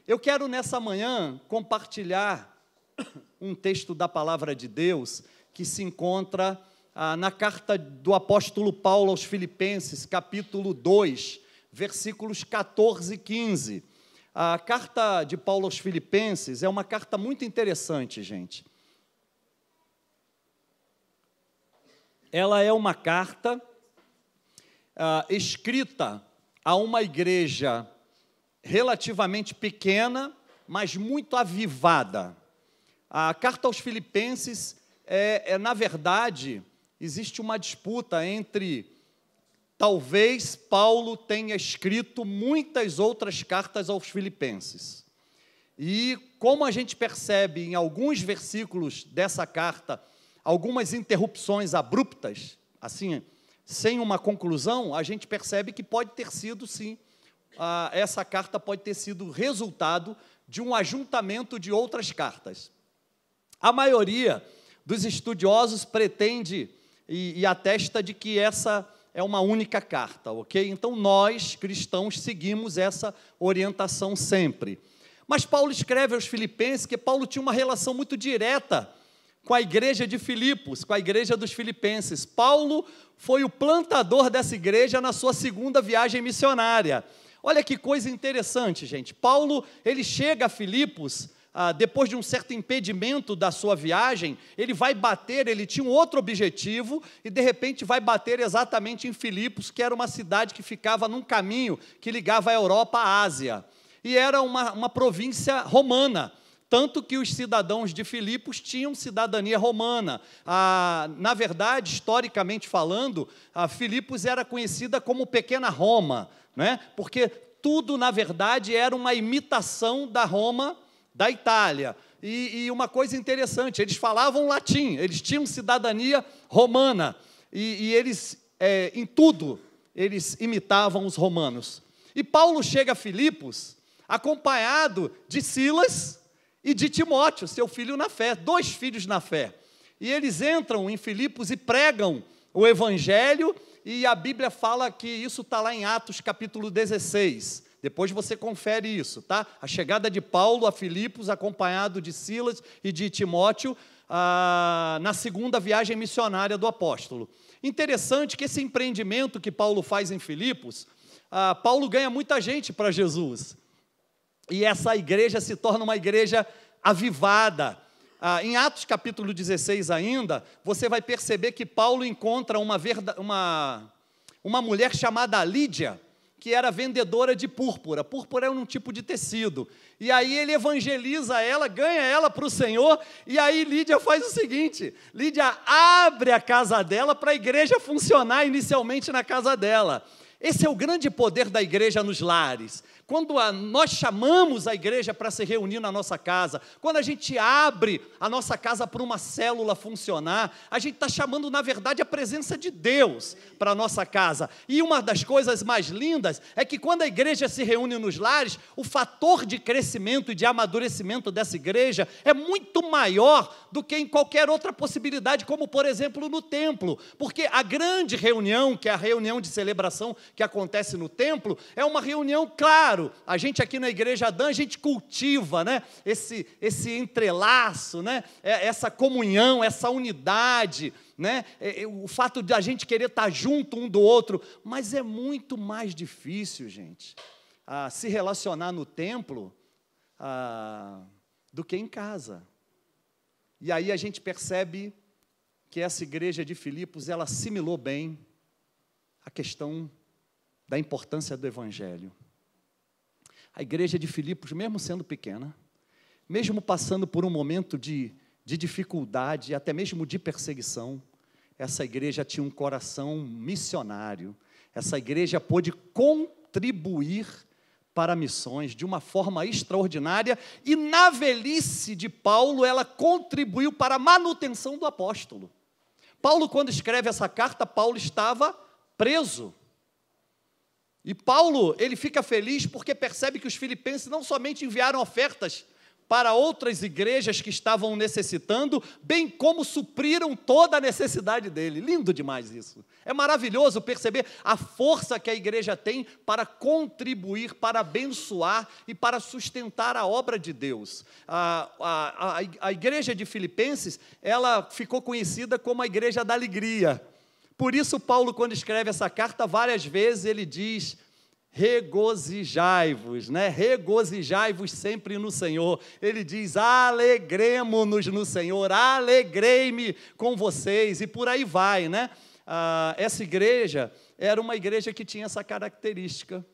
Eu quero nessa manhã compartilhar um texto da Palavra de Deus que se encontra na carta do apóstolo Paulo aos Filipenses, capítulo 2, versículos 14 e 15. A carta de Paulo aos Filipenses é uma carta muito interessante, gente. Ela é uma carta escrita a uma igreja relativamente pequena, mas muito avivada. A carta aos Filipenses na verdade, existe uma disputa entre, talvez Paulo tenha escrito muitas outras cartas aos Filipenses. E como a gente percebe em alguns versículos dessa carta, algumas interrupções abruptas, assim, sem uma conclusão, a gente percebe que pode ter sido, sim, essa carta pode ter sido resultado de um ajuntamento de outras cartas. A maioria dos estudiosos pretende e atesta de que essa é uma única carta, ok? Então, nós, cristãos, seguimos essa orientação sempre. Mas Paulo escreve aos Filipenses que Paulo tinha uma relação muito direta com a igreja de Filipos, com a igreja dos Filipenses. Paulo foi o plantador dessa igreja na sua segunda viagem missionária. Olha que coisa interessante, gente. Paulo, ele chega a Filipos, depois de um certo impedimento da sua viagem, ele vai bater, ele tinha um outro objetivo, e de repente vai bater exatamente em Filipos, que era uma cidade que ficava num caminho que ligava a Europa à Ásia. E era uma província romana, tanto que os cidadãos de Filipos tinham cidadania romana. Na verdade, historicamente falando, Filipos era conhecida como Pequena Roma, né? Porque tudo, na verdade, era uma imitação da Roma, da Itália. E uma coisa interessante, eles falavam latim, eles tinham cidadania romana, e eles, em tudo, eles imitavam os romanos. E Paulo chega a Filipos, acompanhado de Silas e de Timóteo, seu filho na fé, 2 filhos na fé. E eles entram em Filipos e pregam o Evangelho, e a Bíblia fala que isso está lá em Atos capítulo 16. Depois você confere isso, tá? A chegada de Paulo a Filipos, acompanhado de Silas e de Timóteo, na segunda viagem missionária do apóstolo. Interessante que esse empreendimento que Paulo faz em Filipos, Paulo ganha muita gente para Jesus. E essa igreja se torna uma igreja avivada. Em Atos capítulo 16 ainda, você vai perceber que Paulo encontra uma mulher chamada Lídia, que era vendedora de púrpura. Púrpura é um tipo de tecido. E aí ele evangeliza ela, ganha ela para o Senhor, e aí Lídia faz o seguinte, Lídia abre a casa dela para a igreja funcionar inicialmente na casa dela. Esse é o grande poder da igreja nos lares. Quando nós chamamos a igreja para se reunir na nossa casa, quando a gente abre a nossa casa para uma célula funcionar, a gente está chamando, na verdade, a presença de Deus para a nossa casa. E uma das coisas mais lindas é que quando a igreja se reúne nos lares, o fator de crescimento e de amadurecimento dessa igreja é muito maior do que em qualquer outra possibilidade, como, por exemplo, no templo. Porque a grande reunião, que é a reunião de celebração que acontece no templo, é uma reunião, claro, a gente aqui na Igreja Adã, a gente cultiva, né, esse entrelaço, né, essa comunhão, essa unidade, né, o fato de a gente querer estar junto um do outro, mas é muito mais difícil, gente, se relacionar no templo do que em casa. E aí a gente percebe que essa igreja de Filipos, ela assimilou bem a questão da importância do Evangelho. A igreja de Filipos, mesmo sendo pequena, mesmo passando por um momento de dificuldade, até mesmo de perseguição, essa igreja tinha um coração missionário. Essa igreja pôde contribuir para missões de uma forma extraordinária, e na velhice de Paulo, ela contribuiu para a manutenção do apóstolo. Paulo, quando escreve essa carta, Paulo estava preso. E Paulo, ele fica feliz porque percebe que os filipenses não somente enviaram ofertas para outras igrejas que estavam necessitando, bem como supriram toda a necessidade dele. Lindo demais isso. É maravilhoso perceber a força que a igreja tem para contribuir, para abençoar e para sustentar a obra de Deus. A igreja de Filipenses, ela ficou conhecida como a igreja da alegria. Por isso, Paulo, quando escreve essa carta, várias vezes ele diz: regozijai-vos, né? Regozijai-vos sempre no Senhor. Ele diz: alegremo-nos no Senhor, alegrei-me com vocês, e por aí vai, né? Essa igreja era uma igreja que tinha essa característica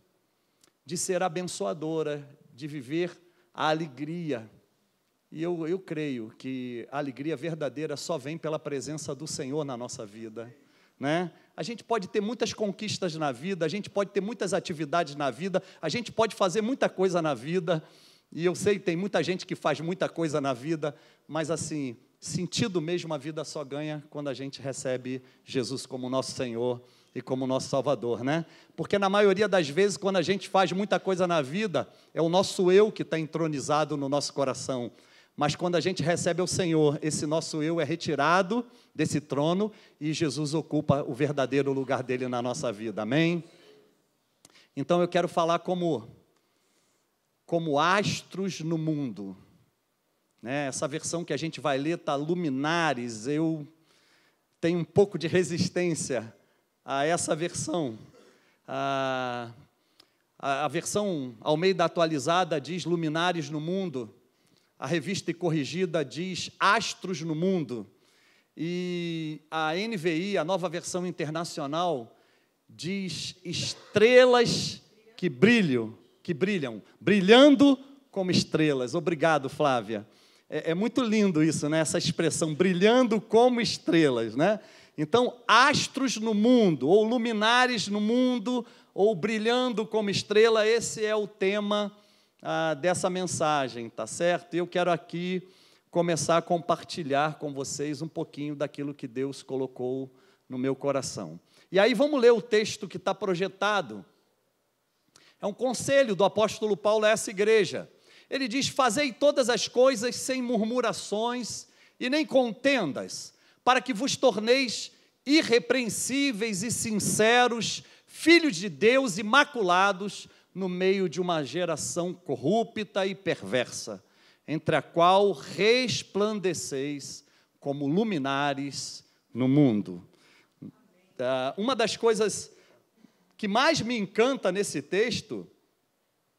de ser abençoadora, de viver a alegria. E eu creio que a alegria verdadeira só vem pela presença do Senhor na nossa vida, né? A gente pode ter muitas conquistas na vida, a gente pode ter muitas atividades na vida, a gente pode fazer muita coisa na vida, e eu sei que tem muita gente que faz muita coisa na vida, mas assim, sentido mesmo a vida só ganha quando a gente recebe Jesus como nosso Senhor e como nosso Salvador, né? Porque na maioria das vezes, quando a gente faz muita coisa na vida, é o nosso eu que está entronizado no nosso coração. Mas quando a gente recebe o Senhor, esse nosso eu é retirado desse trono e Jesus ocupa o verdadeiro lugar dele na nossa vida, amém? Então eu quero falar como astros no mundo, né? Essa versão que a gente vai ler está luminares. Eu tenho um pouco de resistência a essa versão. A versão Almeida atualizada diz luminares no mundo. A Revista e Corrigida diz astros no mundo, e a NVI, a Nova Versão Internacional, diz estrelas que brilham, brilhando como estrelas. Obrigado, Flávia. É muito lindo isso, né? Essa expressão, brilhando como estrelas, né? Então, astros no mundo, ou luminares no mundo, ou brilhando como estrela, esse é o tema dessa mensagem, tá certo? Eu quero aqui começar a compartilhar com vocês um pouquinho daquilo que Deus colocou no meu coração. E aí vamos ler o texto que está projetado. É um conselho do apóstolo Paulo a essa igreja. Ele diz: fazei todas as coisas sem murmurações e nem contendas, para que vos torneis irrepreensíveis e sinceros, filhos de Deus imaculados, no meio de uma geração corrupta e perversa, entre a qual resplandeceis como luminares no mundo. Uma das coisas que mais me encanta nesse texto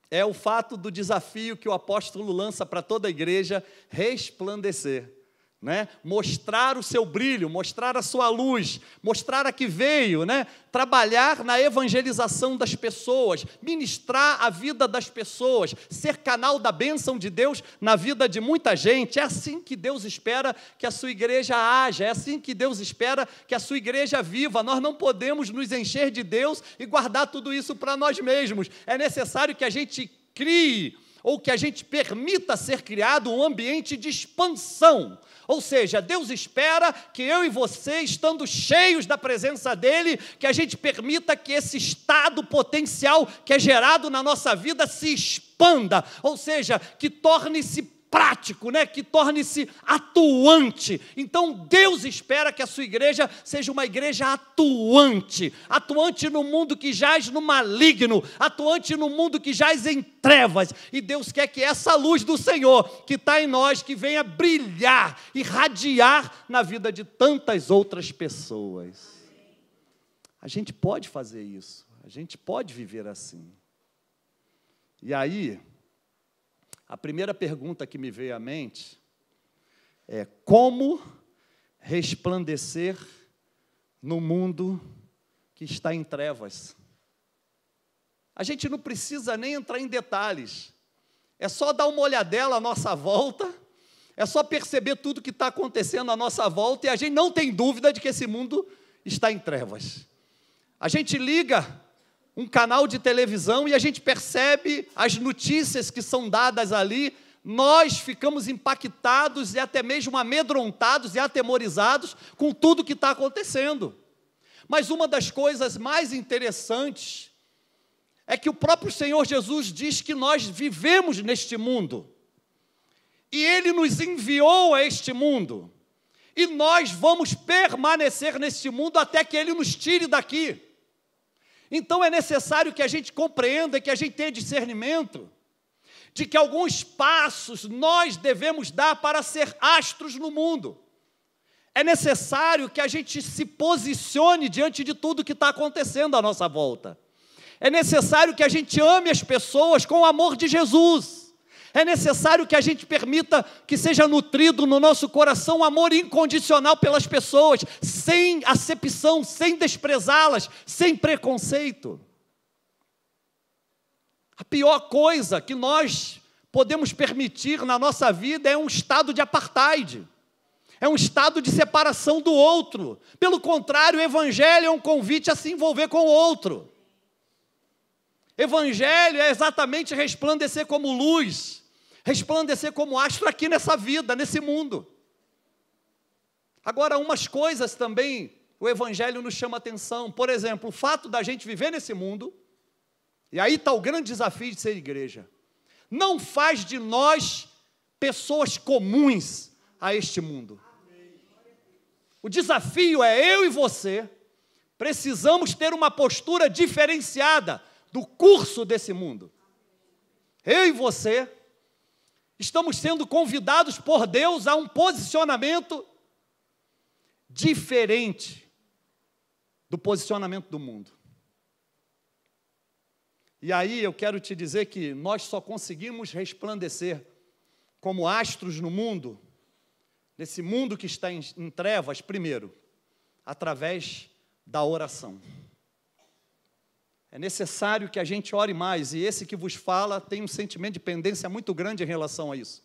é o fato do desafio que o apóstolo lança para toda a igreja: resplandecer, né? Mostrar o seu brilho, mostrar a sua luz, mostrar a que veio, né? Trabalhar na evangelização das pessoas, ministrar a vida das pessoas, ser canal da bênção de Deus na vida de muita gente. É assim que Deus espera que a sua igreja haja, é assim que Deus espera que a sua igreja viva. Nós não podemos nos encher de Deus e guardar tudo isso para nós mesmos. É necessário que a gente crie, ou que a gente permita ser criado um ambiente de expansão. Ou seja, Deus espera que eu e você, estando cheios da presença dEle, que a gente permita que esse estado potencial que é gerado na nossa vida se expanda, ou seja, que torne-se prático, né? Que torne-se atuante. Então Deus espera que a sua igreja seja uma igreja atuante, atuante no mundo que jaz no maligno, atuante no mundo que jaz em trevas, e Deus quer que essa luz do Senhor, que está em nós, que venha brilhar, irradiar na vida de tantas outras pessoas. A gente pode fazer isso, a gente pode viver assim. E aí, a primeira pergunta que me veio à mente é: como resplandecer no mundo que está em trevas? A gente não precisa nem entrar em detalhes, é só dar uma olhadela à nossa volta, é só perceber tudo que está acontecendo à nossa volta, e a gente não tem dúvida de que esse mundo está em trevas. A gente liga um canal de televisão e a gente percebe as notícias que são dadas ali, nós ficamos impactados e até mesmo amedrontados e atemorizados com tudo que está acontecendo. Mas uma das coisas mais interessantes é que o próprio Senhor Jesus diz que nós vivemos neste mundo. e Ele nos enviou a este mundo, e nós vamos permanecer neste mundo até que Ele nos tire daqui. Então é necessário que a gente compreenda, que a gente tenha discernimento, de que alguns passos nós devemos dar para ser astros no mundo. É necessário que a gente se posicione diante de tudo que está acontecendo à nossa volta. É necessário que a gente ame as pessoas com o amor de Jesus. É necessário que a gente permita que seja nutrido no nosso coração um amor incondicional pelas pessoas, sem acepção, sem desprezá-las, sem preconceito. A pior coisa que nós podemos permitir na nossa vida é um estado de apartheid, é um estado de separação do outro. Pelo contrário, o Evangelho é um convite a se envolver com o outro. Evangelho é exatamente resplandecer como luz, resplandecer como astro aqui nessa vida, nesse mundo. Agora, umas coisas também o Evangelho nos chama atenção. Por exemplo, o fato da gente viver nesse mundo, e aí está o grande desafio de ser igreja, não faz de nós pessoas comuns a este mundo. O desafio é eu e você precisamos ter uma postura diferenciada do curso desse mundo. Eu e você estamos sendo convidados por Deus a um posicionamento diferente do posicionamento do mundo. E aí eu quero te dizer que nós só conseguimos resplandecer como astros no mundo, nesse mundo que está em trevas, primeiro, através da oração. É necessário que a gente ore mais, e esse que vos fala tem um sentimento de pendência muito grande em relação a isso.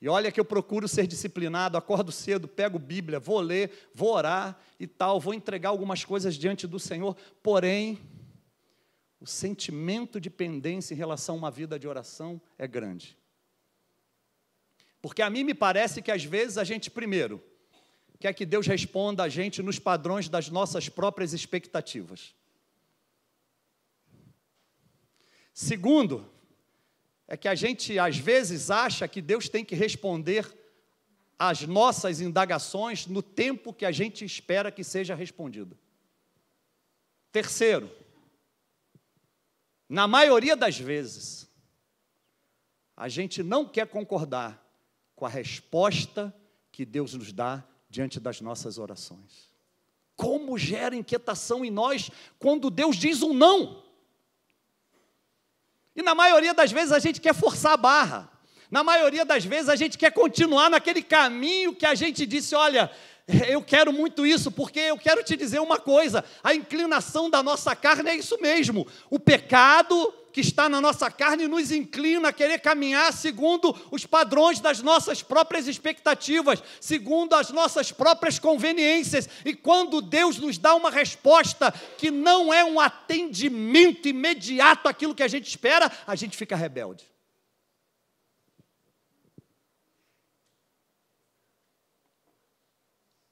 E olha que eu procuro ser disciplinado, acordo cedo, pego Bíblia, vou ler, vou orar e tal, vou entregar algumas coisas diante do Senhor, porém, o sentimento de pendência em relação a uma vida de oração é grande. Porque a mim me parece que às vezes a gente, primeiro, quer que Deus responda a gente nos padrões das nossas próprias expectativas. Segundo, é que a gente às vezes acha que Deus tem que responder às nossas indagações no tempo que a gente espera que seja respondido. Terceiro, na maioria das vezes, a gente não quer concordar com a resposta que Deus nos dá diante das nossas orações. Como gera inquietação em nós quando Deus diz um não? E na maioria das vezes a gente quer forçar a barra. Na maioria das vezes a gente quer continuar naquele caminho que a gente disse, olha, eu quero muito isso, porque eu quero te dizer uma coisa, a inclinação da nossa carne é isso mesmo. O pecado que está na nossa carne nos inclina a querer caminhar segundo os padrões das nossas próprias expectativas, segundo as nossas próprias conveniências. E quando Deus nos dá uma resposta que não é um atendimento imediato àquilo que a gente espera, a gente fica rebelde.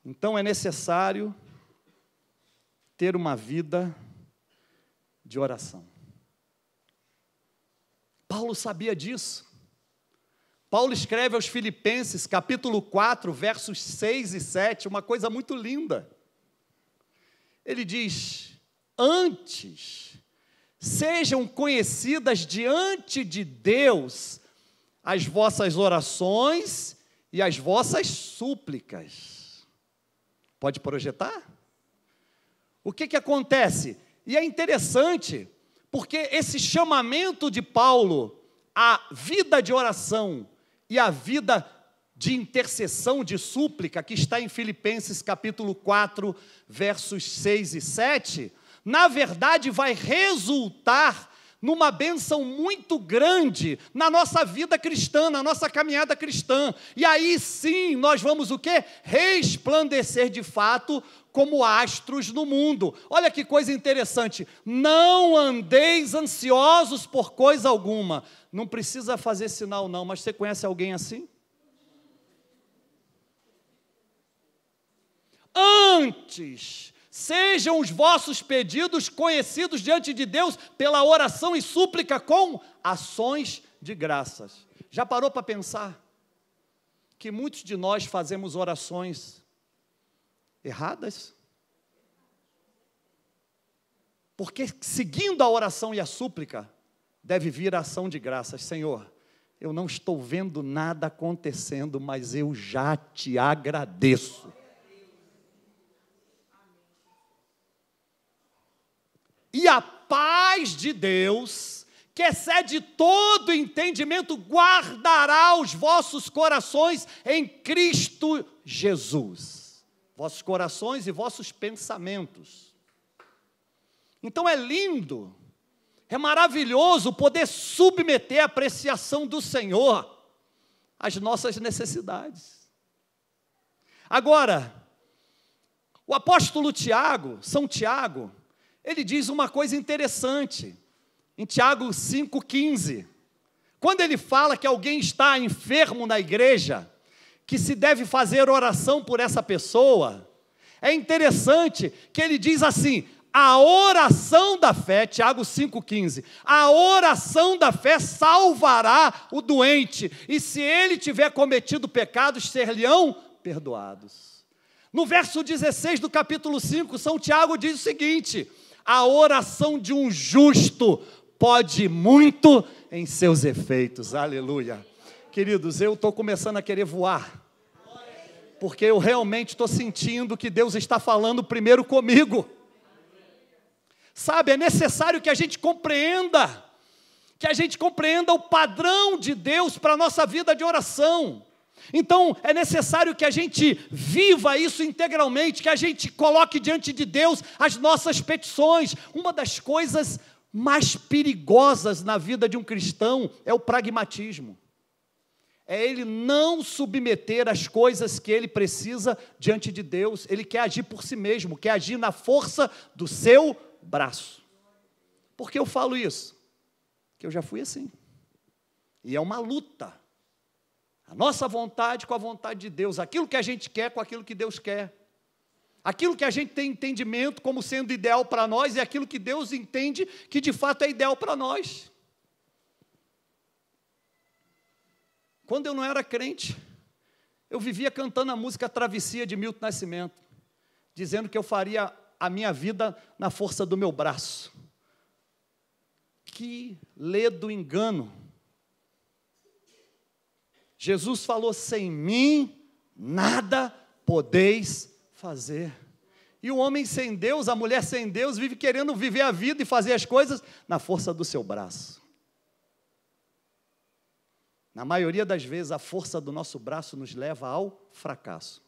Então é necessário ter uma vida de oração. Paulo sabia disso. Paulo escreve aos Filipenses, capítulo 4, versos 6 e 7, uma coisa muito linda. Ele diz, antes, sejam conhecidas diante de Deus as vossas orações e as vossas súplicas. Pode projetar? O que acontece? E é interessante, porque esse chamamento de Paulo à vida de oração e à vida de intercessão, de súplica, que está em Filipenses capítulo 4, versos 6 e 7, na verdade vai resultar numa bênção muito grande na nossa vida cristã, na nossa caminhada cristã. E aí sim nós vamos o quê? Resplandecer de fato como astros no mundo. Olha que coisa interessante. Não andeis ansiosos por coisa alguma. Não precisa fazer sinal não, mas você conhece alguém assim? Antes, sejam os vossos pedidos conhecidos diante de Deus pela oração e súplica com ações de graças. Já parou para pensar que muitos de nós fazemos orações erradas? Porque seguindo a oração e a súplica, deve vir a ação de graças. Senhor, eu não estou vendo nada acontecendo, mas eu já te agradeço. E a paz de Deus, que excede todo entendimento, guardará os vossos corações em Cristo Jesus. Vossos corações e vossos pensamentos. Então é lindo, é maravilhoso poder submeter a apreciação do Senhor às nossas necessidades. Agora, o apóstolo Tiago, São Tiago, ele diz uma coisa interessante, em Tiago 5,15, quando ele fala que alguém está enfermo na igreja, que se deve fazer oração por essa pessoa, é interessante que ele diz assim, a oração da fé, Tiago 5,15, a oração da fé salvará o doente, e se ele tiver cometido pecados, ser-lhe-ão perdoados. No verso 16 do capítulo 5, São Tiago diz o seguinte, a oração de um justo pode muito em seus efeitos, aleluia. Queridos, eu estou começando a querer voar, porque eu realmente estou sentindo que Deus está falando primeiro comigo. Sabe, é necessário que a gente compreenda o padrão de Deus para a nossa vida de oração. Então, é necessário que a gente viva isso integralmente, que a gente coloque diante de Deus as nossas petições. Uma das coisas mais perigosas na vida de um cristão é o pragmatismo. É ele não submeter as coisas que ele precisa diante de Deus. Ele quer agir por si mesmo, quer agir na força do seu braço. Por que eu falo isso? Porque eu já fui assim. E é uma luta. A nossa vontade com a vontade de Deus. Aquilo que a gente quer com aquilo que Deus quer. Aquilo que a gente tem entendimento como sendo ideal para nós e aquilo que Deus entende que de fato é ideal para nós. Quando eu não era crente, eu vivia cantando a música Travessia de Milton Nascimento, dizendo que eu faria a minha vida na força do meu braço. Que ledo engano. Jesus falou, sem mim, nada podeis fazer. E o homem sem Deus, a mulher sem Deus, vive querendo viver a vida e fazer as coisas na força do seu braço. Na maioria das vezes, a força do nosso braço nos leva ao fracasso.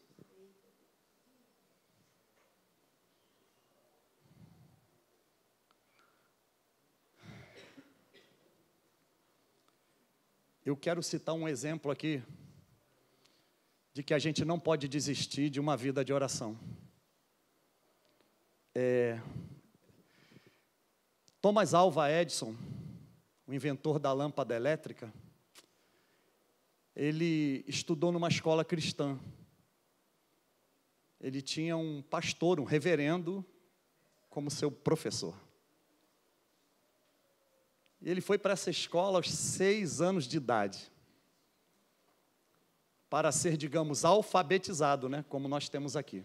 Eu quero citar um exemplo aqui de que a gente não pode desistir de uma vida de oração. Thomas Alva Edison, o inventor da lâmpada elétrica, ele estudou numa escola cristã. Ele tinha um pastor, um reverendo, como seu professor. E ele foi para essa escola aos 6 anos de idade, para ser, digamos, alfabetizado, né, como nós temos aqui.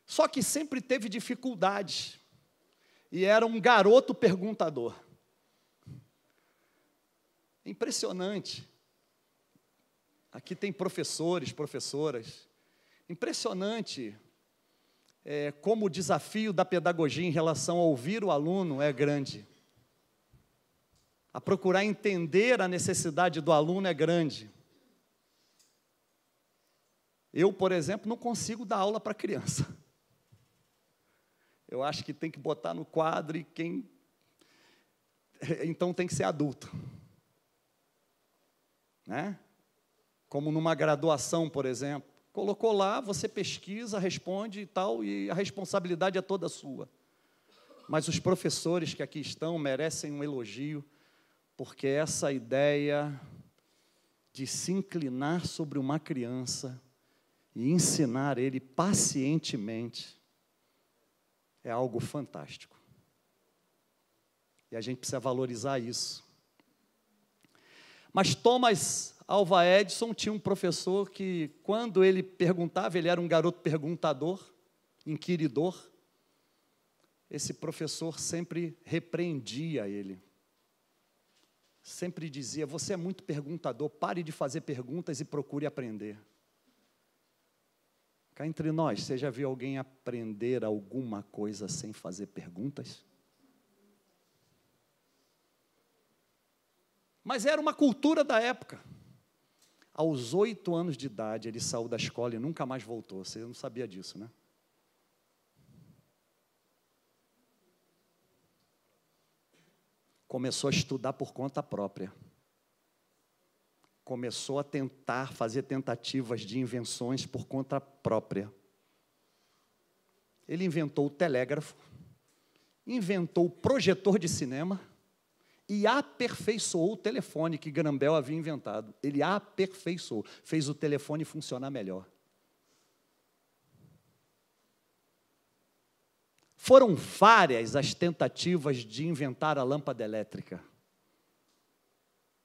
Só que sempre teve dificuldades, e era um garoto perguntador. Impressionante. Aqui tem professores, professoras. Impressionante como o desafio da pedagogia em relação a ouvir o aluno é grande. A procurar entender a necessidade do aluno é grande. Eu, por exemplo, não consigo dar aula para criança. Eu acho que tem que botar no quadro e então tem que ser adulto. Né? Como numa graduação, por exemplo. Colocou lá, você pesquisa, responde e tal, e a responsabilidade é toda sua. Mas os professores que aqui estão merecem um elogio, porque essa ideia de se inclinar sobre uma criança e ensinar ele pacientemente é algo fantástico. E a gente precisa valorizar isso. Mas Thomas Alva Edison tinha um professor que, quando ele perguntava, ele era um garoto perguntador, inquiridor, esse professor sempre repreendia ele. Sempre dizia: você é muito perguntador, pare de fazer perguntas e procure aprender. Cá entre nós, você já viu alguém aprender alguma coisa sem fazer perguntas? Mas era uma cultura da época. Aos 8 anos de idade, ele saiu da escola e nunca mais voltou. Você não sabia disso, né? Começou a estudar por conta própria. Começou a tentar fazer tentativas de invenções por conta própria. Ele inventou o telégrafo, inventou o projetor de cinema e aperfeiçoou o telefone que Graham Bell havia inventado. Ele aperfeiçoou, fez o telefone funcionar melhor. Foram várias as tentativas de inventar a lâmpada elétrica.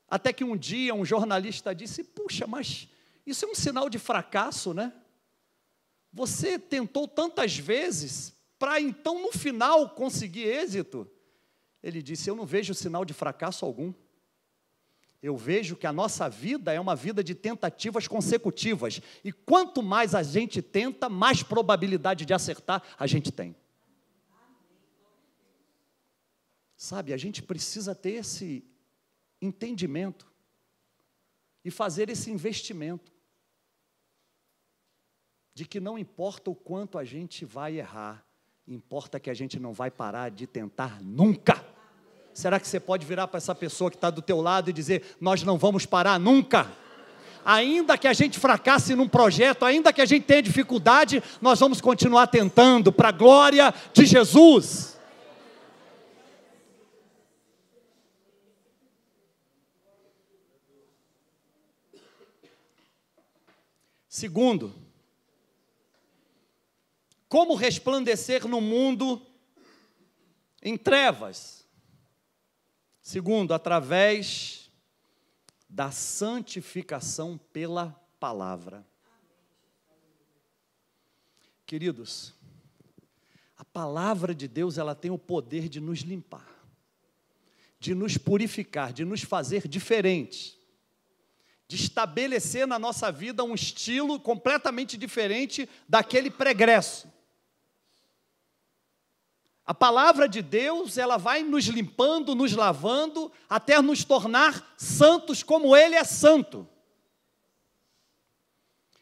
Até que um dia um jornalista disse: puxa, mas isso é um sinal de fracasso, né? Você tentou tantas vezes para então no final conseguir êxito. Ele disse: eu não vejo sinal de fracasso algum. Eu vejo que a nossa vida é uma vida de tentativas consecutivas. E quanto mais a gente tenta, mais probabilidade de acertar a gente tem. Sabe, a gente precisa ter esse entendimento e fazer esse investimento de que não importa o quanto a gente vai errar, importa que a gente não vai parar de tentar nunca. Será que você pode virar para essa pessoa que está do teu lado e dizer: nós não vamos parar nunca? Ainda que a gente fracasse num projeto, ainda que a gente tenha dificuldade, nós vamos continuar tentando, para a glória de Jesus. Segundo, como resplandecer no mundo em trevas? Segundo, através da santificação pela palavra. Queridos, a palavra de Deus, ela tem o poder de nos limpar, de nos purificar, de nos fazer diferentes, de estabelecer na nossa vida um estilo completamente diferente daquele pregresso. A palavra de Deus, ela vai nos limpando, nos lavando, até nos tornar santos como Ele é santo.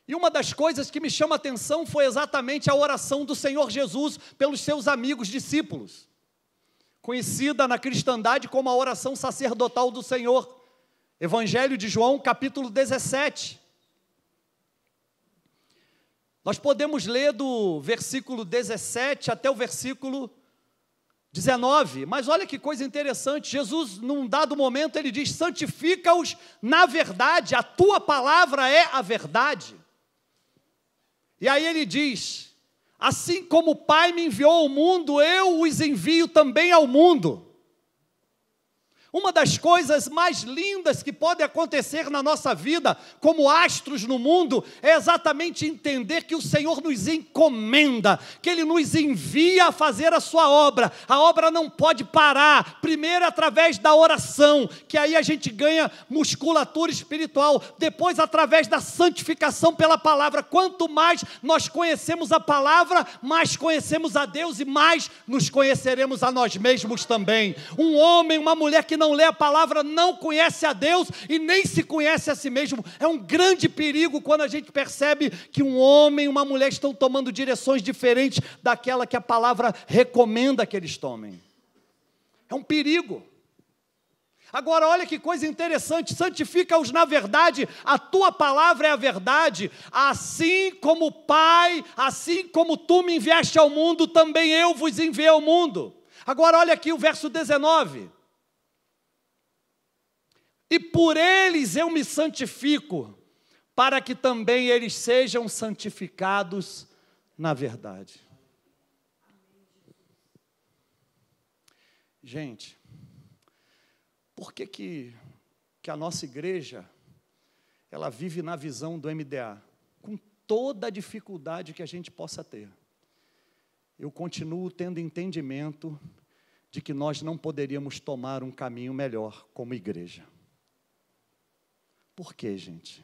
E uma das coisas que me chama a atenção foi exatamente a oração do Senhor Jesus pelos seus amigos discípulos, conhecida na cristandade como a oração sacerdotal do Senhor. Evangelho de João, capítulo 17. Nós podemos ler do versículo 17 até o versículo 19, mas olha que coisa interessante. Jesus, num dado momento, ele diz: santifica-os na verdade, a tua palavra é a verdade. E aí ele diz: assim como o Pai me enviou ao mundo, eu os envio também ao mundo. Uma das coisas mais lindas que pode acontecer na nossa vida, como astros no mundo, é exatamente entender que o Senhor nos encomenda, que Ele nos envia a fazer a sua obra. A obra não pode parar, primeiro através da oração, que aí a gente ganha musculatura espiritual, depois através da santificação pela palavra. Quanto mais nós conhecemos a palavra, mais conhecemos a Deus e mais nos conheceremos a nós mesmos também. Um homem, uma mulher que não lê a palavra não conhece a Deus e nem se conhece a si mesmo. É um grande perigo quando a gente percebe que um homem e uma mulher estão tomando direções diferentes daquela que a palavra recomenda que eles tomem. É um perigo. Agora, olha que coisa interessante: santifica-os na verdade, a tua palavra é a verdade. Assim como o Pai, assim como tu me enviaste ao mundo, também eu vos enviei ao mundo. Agora, olha aqui o verso 19. E por eles eu me santifico, para que também eles sejam santificados na verdade. Gente, por que que a nossa igreja, ela vive na visão do MDA, com toda a dificuldade que a gente possa ter. Eu continuo tendo entendimento de que nós não poderíamos tomar um caminho melhor como igreja. Por quê, gente?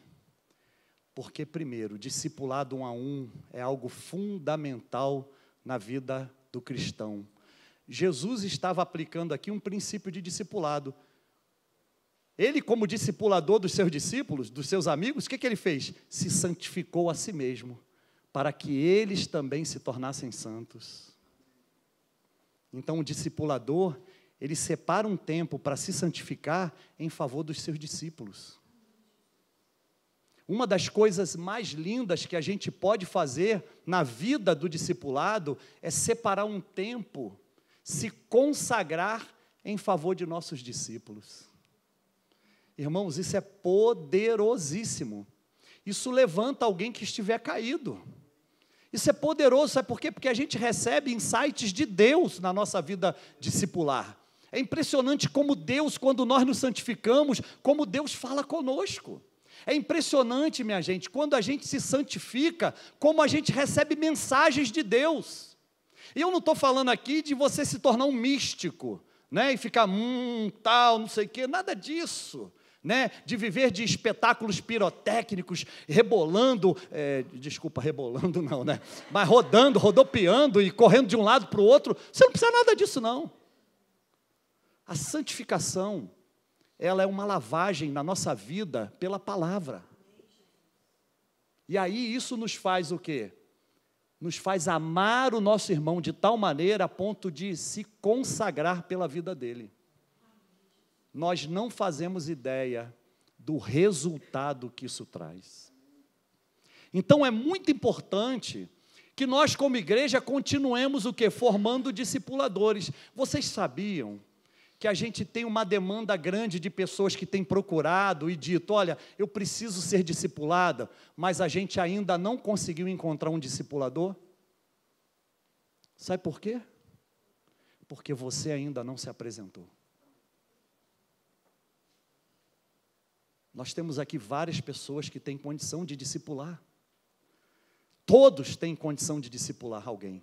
Porque, primeiro, discipulado 1 a 1 é algo fundamental na vida do cristão. Jesus estava aplicando aqui um princípio de discipulado. Ele, como discipulador dos seus discípulos, dos seus amigos, o que ele fez? Se santificou a si mesmo, para que eles também se tornassem santos. Então, o discipulador, ele separa um tempo para se santificar em favor dos seus discípulos. Uma das coisas mais lindas que a gente pode fazer na vida do discipulado é separar um tempo, se consagrar em favor de nossos discípulos. Irmãos, isso é poderosíssimo. Isso levanta alguém que estiver caído. Isso é poderoso, sabe por quê? Porque a gente recebe insights de Deus na nossa vida discipular. É impressionante como Deus, quando nós nos santificamos, como Deus fala conosco. É impressionante, minha gente, quando a gente se santifica, como a gente recebe mensagens de Deus. E eu não estou falando aqui de você se tornar um místico, né? E ficar, tal, não sei o quê, nada disso. Né, de viver de espetáculos pirotécnicos, rebolando, rebolando não, né? Mas rodando, rodopiando e correndo de um lado para o outro. Você não precisa nada disso, não. A santificação, ela é uma lavagem na nossa vida pela palavra. E aí isso nos faz o quê? Nos faz amar o nosso irmão de tal maneira a ponto de se consagrar pela vida dele. Nós não fazemos ideia do resultado que isso traz. Então, é muito importante que nós, como igreja, continuemos o quê? Formando discipuladores. Vocês sabiam que a gente tem uma demanda grande de pessoas que têm procurado e dito, olha, eu preciso ser discipulada, mas a gente ainda não conseguiu encontrar um discipulador? Sabe por quê? Porque você ainda não se apresentou. Nós temos aqui várias pessoas que têm condição de discipular. Todos têm condição de discipular alguém.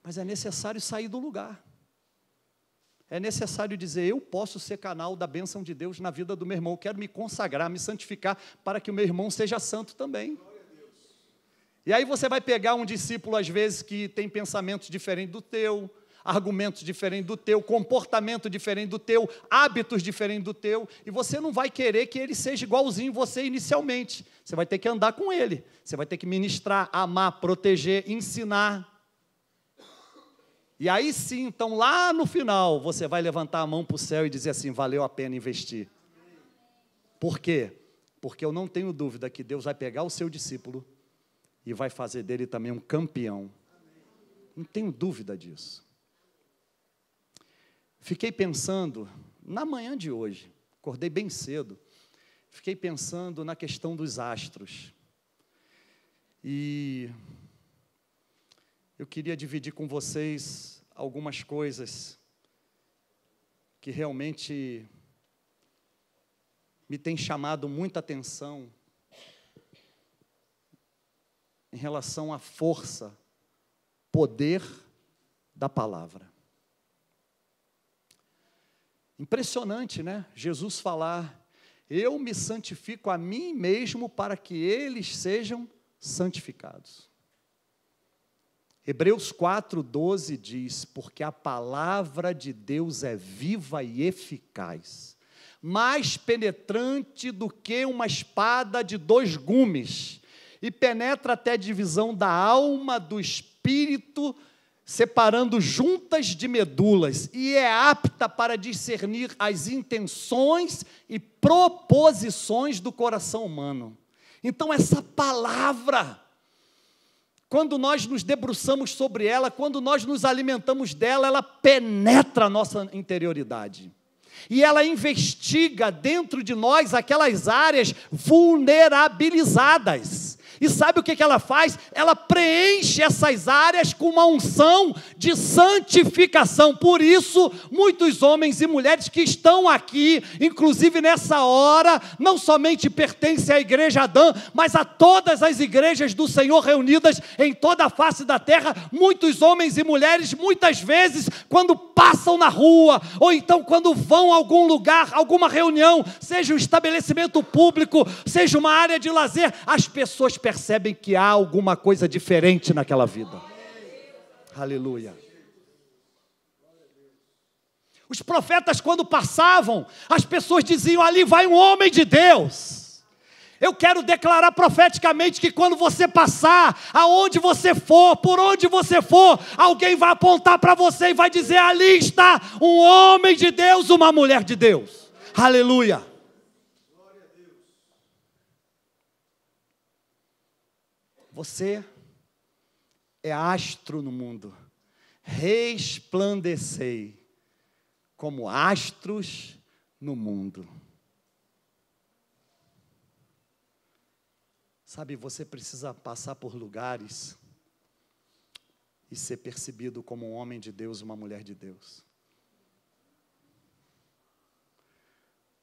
Mas é necessário sair do lugar. É necessário dizer, eu posso ser canal da bênção de Deus na vida do meu irmão. Eu quero me consagrar, me santificar, para que o meu irmão seja santo também. E aí você vai pegar um discípulo, às vezes, que tem pensamentos diferentes do teu, argumentos diferentes do teu, comportamento diferente do teu, hábitos diferentes do teu, e você não vai querer que ele seja igualzinho você inicialmente. Você vai ter que andar com ele, você vai ter que ministrar, amar, proteger, ensinar. E aí sim, então, lá no final, você vai levantar a mão para o céu e dizer assim, valeu a pena investir. Por quê? Porque eu não tenho dúvida que Deus vai pegar o seu discípulo e vai fazer dele também um campeão. Não tenho dúvida disso. Fiquei pensando, na manhã de hoje, acordei bem cedo, fiquei pensando na questão dos astros. E eu queria dividir com vocês algumas coisas que realmente me têm chamado muita atenção em relação à força, poder da palavra. Impressionante, né? Jesus falar, eu me santifico a mim mesmo para que eles sejam santificados. Hebreus 4:12 diz, porque a palavra de Deus é viva e eficaz, mais penetrante do que uma espada de 2 gumes, e penetra até a divisão da alma, do espírito, separando juntas de medulas, e é apta para discernir as intenções e proposições do coração humano. Então, essa palavra, quando nós nos debruçamos sobre ela, quando nós nos alimentamos dela, ela penetra a nossa interioridade. E ela investiga dentro de nós aquelas áreas vulnerabilizadas. E sabe o que ela faz? Ela preenche essas áreas com uma unção de santificação. Por isso, muitos homens e mulheres que estão aqui, inclusive nessa hora, não somente pertencem à igreja Adã, mas a todas as igrejas do Senhor reunidas em toda a face da terra. Muitos homens e mulheres, muitas vezes, quando passam na rua, ou então quando vão a algum lugar, alguma reunião, seja um estabelecimento público, seja uma área de lazer, as pessoas percebem que há alguma coisa diferente naquela vida. Aleluia. Os profetas, quando passavam, as pessoas diziam: ali vai um homem de Deus. Eu quero declarar profeticamente que quando você passar, aonde você for, por onde você for, alguém vai apontar para você e vai dizer: ali está um homem de Deus, uma mulher de Deus. Aleluia. Você é astro no mundo. Resplandecei como astros no mundo. Sabe, você precisa passar por lugares e ser percebido como um homem de Deus, uma mulher de Deus.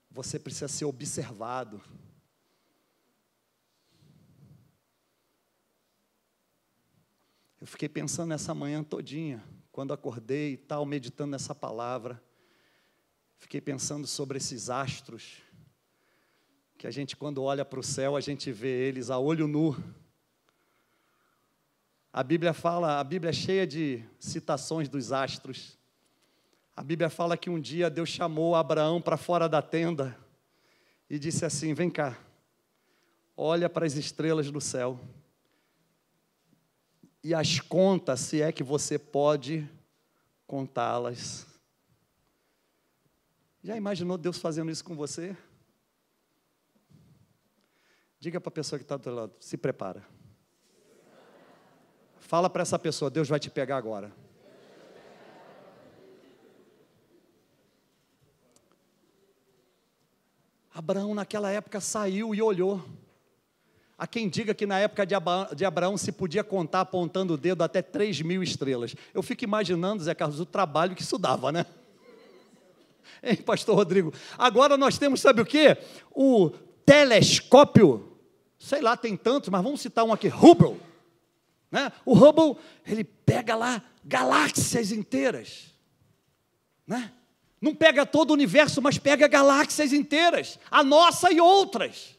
Você precisa ser observado. Eu fiquei pensando nessa manhã todinha, quando acordei e tal, meditando nessa palavra. Fiquei pensando sobre esses astros, que a gente, quando olha para o céu, a gente vê eles a olho nu. A Bíblia é cheia de citações dos astros. A Bíblia fala que um dia Deus chamou Abraão para fora da tenda e disse assim: vem cá, olha para as estrelas do céu e as conta, se é que você pode contá-las. Já imaginou Deus fazendo isso com você? Diga para a pessoa que está do outro lado: se prepara. Fala para essa pessoa: Deus vai te pegar agora. Abraão naquela época saiu e olhou. Há quem diga que na época de Abraão se podia contar apontando o dedo até 3.000 estrelas. Eu fico imaginando, Zé Carlos, o trabalho que isso dava, né? Hein, pastor Rodrigo? Agora nós temos, sabe o quê? O telescópio, sei lá, tem tantos, mas vamos citar um aqui, Hubble. Né? O Hubble, ele pega lá galáxias inteiras. Né? Não pega todo o universo, mas pega galáxias inteiras, a nossa e outras.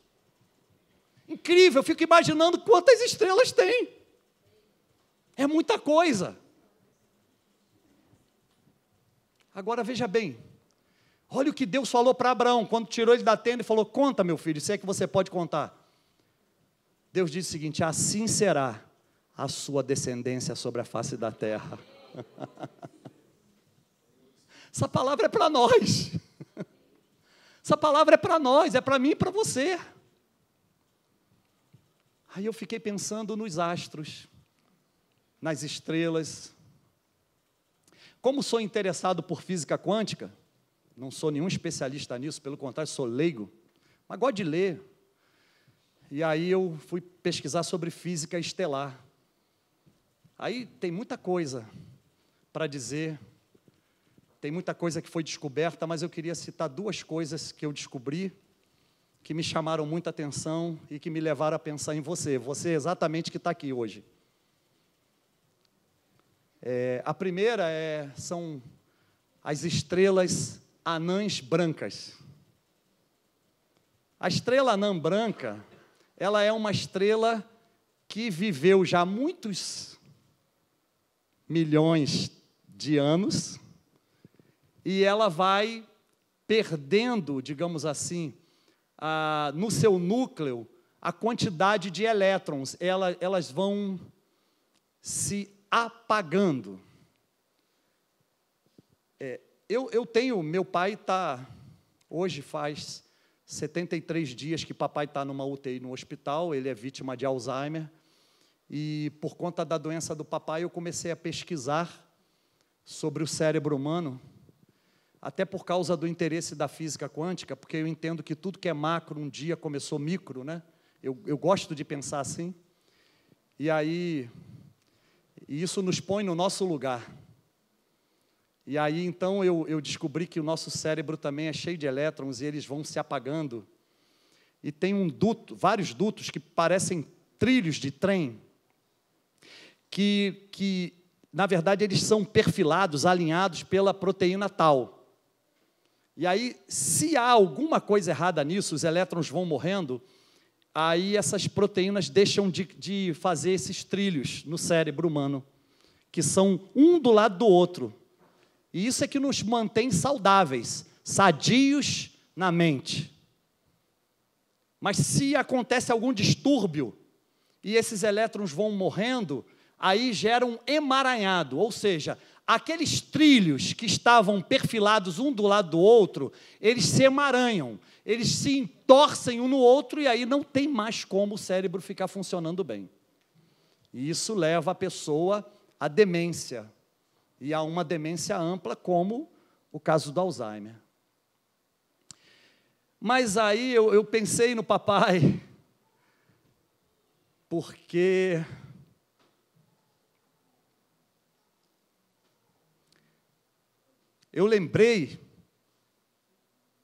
Incrível, eu fico imaginando quantas estrelas tem. É muita coisa. Agora veja bem, olha o que Deus falou para Abraão, quando tirou ele da tenda e falou: conta, meu filho, se é que você pode contar. Deus disse o seguinte: assim será a sua descendência sobre a face da terra. Essa palavra é para nós. Essa palavra é para nós, é para mim e para você. Aí eu fiquei pensando nos astros, nas estrelas. Como sou interessado por física quântica, não sou nenhum especialista nisso, pelo contrário, sou leigo, mas gosto de ler. E aí eu fui pesquisar sobre física estelar. Aí tem muita coisa para dizer, tem muita coisa que foi descoberta, mas eu queria citar duas coisas que eu descobri, que me chamaram muita atenção e que me levaram a pensar em você exatamente que está aqui hoje. A primeira são as estrelas anãs brancas. A estrela anã branca, ela é uma estrela que viveu já muitos milhões de anos e ela vai perdendo, digamos assim, no seu núcleo, a quantidade de elétrons, elas vão se apagando. Eu tenho, meu pai hoje faz 73 dias que papai está numa UTI no hospital, ele é vítima de Alzheimer, e por conta da doença do papai eu comecei a pesquisar sobre o cérebro humano, até por causa do interesse da física quântica, porque eu entendo que tudo que é macro um dia começou micro, né? Eu gosto de pensar assim. E aí, isso nos põe no nosso lugar. E aí, então, eu descobri que o nosso cérebro também é cheio de elétrons e eles vão se apagando. E tem vários dutos que parecem trilhos de trem, que na verdade, eles são perfilados, alinhados pela proteína tal. E aí, se há alguma coisa errada nisso, os elétrons vão morrendo, aí essas proteínas deixam de fazer esses trilhos no cérebro humano, que são um do lado do outro. E isso é que nos mantém saudáveis, sadios na mente. Mas se acontece algum distúrbio e esses elétrons vão morrendo, aí gera um emaranhado, ou seja, aqueles trilhos que estavam perfilados um do lado do outro, eles se emaranham, eles se entorcem um no outro e aí não tem mais como o cérebro ficar funcionando bem. E isso leva a pessoa à demência, e a uma demência ampla, como o caso do Alzheimer. Mas aí eu pensei no papai, porque eu lembrei